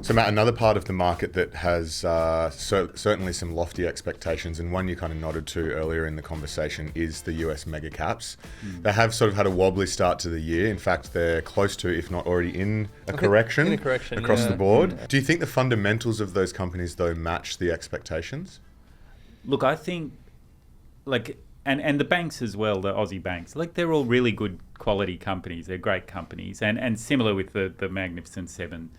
So Matt, another part of the market that has certainly some lofty expectations, and one you kind of nodded to earlier in the conversation, is the US mega caps. They have sort of had a wobbly start to the year. In fact, they're close to, if not already in a correction across the board. Do you think the fundamentals of those companies, though, match the expectations? Look, I think, and the banks as well, the Aussie banks, they're all really good quality companies. They're great companies, and similar with the Magnificent Seven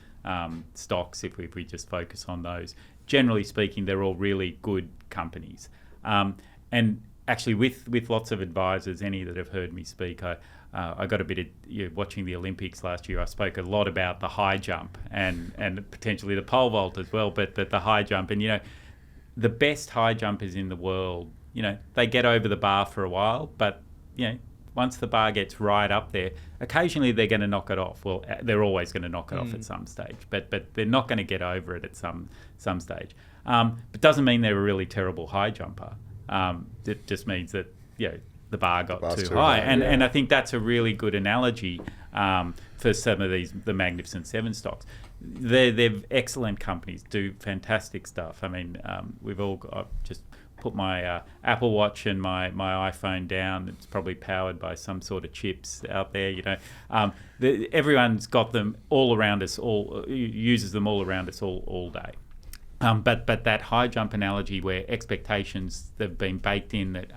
stocks, if we just focus on those. Generally speaking, they're all really good companies. And actually, with lots of advisors, any that have heard me speak, I got a bit of watching the Olympics last year. I spoke a lot about the high jump and potentially the pole vault as well, but the high jump. And, the best high jumpers in the world, they get over the bar for a while, but, once the bar gets right up there, occasionally they're going to knock it off. Well, they're always going to knock it off at some stage, but they're not going to get over it at some stage. But doesn't mean they're a really terrible high jumper. It just means that the bar got too high. And I think that's a really good analogy for some of the Magnificent Seven stocks. They're excellent companies, do fantastic stuff. I mean, I've just put my Apple Watch and my iPhone down. It's probably powered by some sort of chips out there. Everyone's got them all around us. Uses them all around us all day. But that high jump analogy where expectations have been baked in that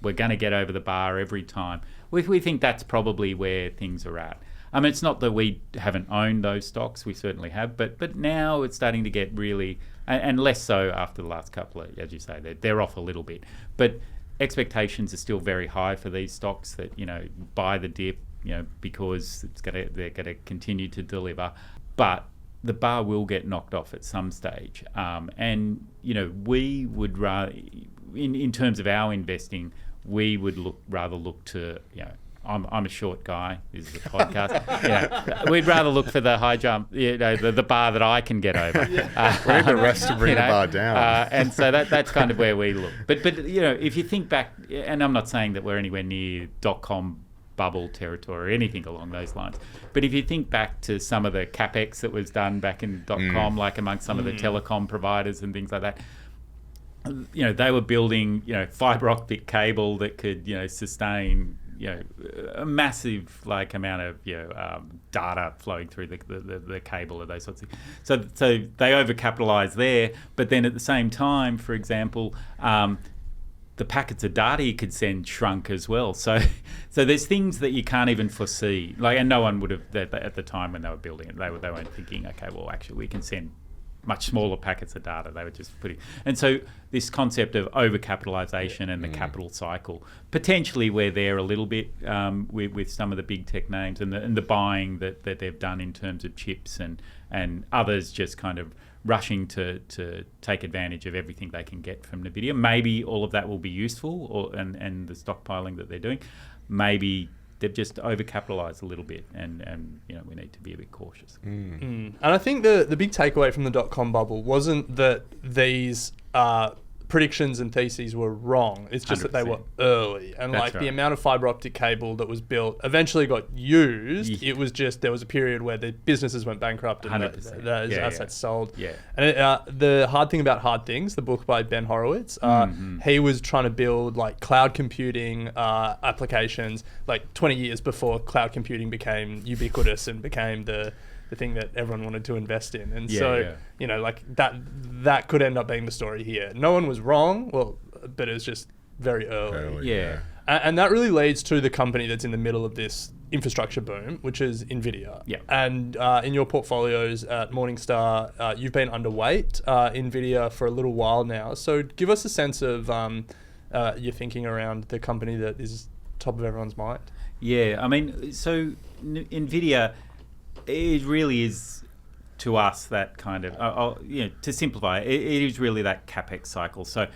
we're going to get over the bar every time. We think that's probably where things are at. It's not that we haven't owned those stocks, we certainly have, but now it's starting to get really, and less so after the last couple of, as you say, they're off a little bit. But expectations are still very high for these stocks that, buy the dip, because they're going to continue to deliver. But the bar will get knocked off at some stage. And, we would rather, in terms of our investing, we would rather look to, I'm a short guy. This is a podcast. We'd rather look for the high jump, the bar that I can get over. We need the rest to bring the bar down. And so that's kind of where we look. But if you think back, and I'm not saying that we're anywhere near .com bubble territory or anything along those lines, but if you think back to some of the capex that was done back in .com, like amongst some of the telecom providers and things like that, they were building, fiber optic cable that could, sustain, a massive amount of data flowing through the cable or those sorts of things. So they overcapitalised there, but then at the same time, for example, the packets of data you could send shrunk as well. So there's things that you can't even foresee. And no one would have at the time when they were building it, they weren't thinking, actually we can send much smaller packets of data. They were just putting, and so this concept of overcapitalisation and the capital cycle, potentially we're there a little bit with some of the big tech names and the buying that they've done in terms of chips and others just kind of rushing to take advantage of everything they can get from Nvidia. Maybe all of that will be useful, and the stockpiling that they're doing. Maybe they've just overcapitalised a little bit, and we need to be a bit cautious. And I think the big takeaway from the .com bubble wasn't that these predictions and theses were wrong. It's just 100%. That they were early, and that's right. The amount of fiber optic cable that was built eventually got used. Yeah. It was just there was a period where the businesses went bankrupt and those assets sold. Yeah. And the hard thing about hard things, the book by Ben Horowitz, he was trying to build cloud computing applications 20 years before cloud computing became ubiquitous and became the thing that everyone wanted to invest in. And that could end up being the story here. No one was wrong, but it was just very early. Yeah. And that really leads to the company that's in the middle of this infrastructure boom, which is Nvidia. Yeah. And in your portfolios at Morningstar, you've been underweight Nvidia for a little while now. So give us a sense of your thinking around the company that is top of everyone's mind. Yeah, I mean, so Nvidia, it really is to us that kind of, to simplify, it is really that capex cycle. So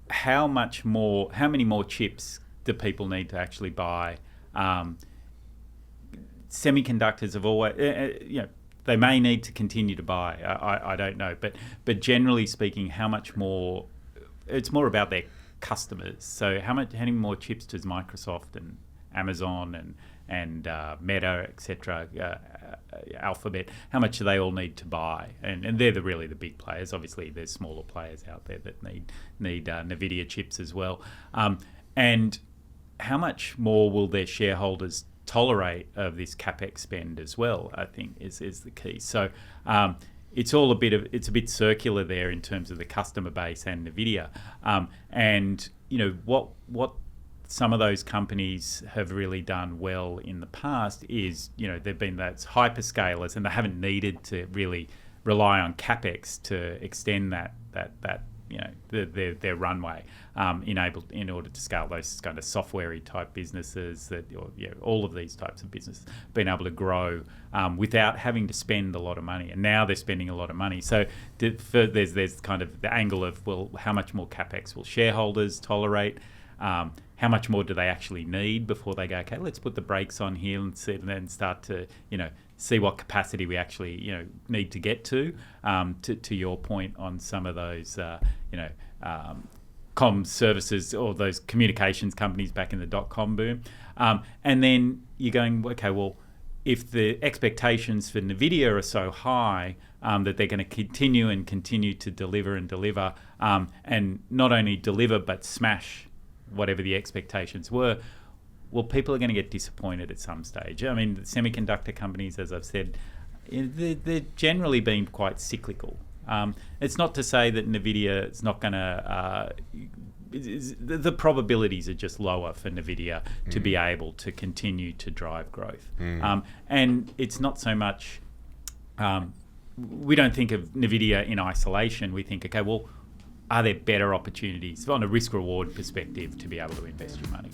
how many more chips do people need to actually buy? Semiconductors have always, they may need to continue to buy. I don't know, but generally speaking, how much more? It's more about their customers. So how many more chips does Microsoft Amazon and Meta, etc., Alphabet, how much do they all need to buy? And they're really the big players. Obviously, there's smaller players out there that need Nvidia chips as well. And how much more will their shareholders tolerate of this capex spend as well, I think is the key. So it's a bit circular there in terms of the customer base and Nvidia. And what some of those companies have really done well in the past is, they've been those hyperscalers, and they haven't needed to really rely on capex to extend their runway, in order to scale those kind of software-y type businesses all of these types of businesses, being able to grow without having to spend a lot of money. And now they're spending a lot of money. So there's kind of the angle of, well, how much more capex will shareholders tolerate? How much more do they actually need before they go, okay, let's put the brakes on here and then start to, see what capacity we actually, need to get to your point on some of those, comm services or those communications companies back in the dot-com boom. And then you're going, okay, well, if the expectations for Nvidia are so high that they're going to continue to deliver, and not only deliver but smash whatever the expectations were, well, people are going to get disappointed at some stage. I mean, the semiconductor companies, as I've said, they're generally been quite cyclical. It's not to say that Nvidia is not going to... the probabilities are just lower for Nvidia to be able to continue to drive growth. And it's not so much... we don't think of Nvidia in isolation. We think, okay, well, are there better opportunities on a risk-reward perspective to be able to invest your money?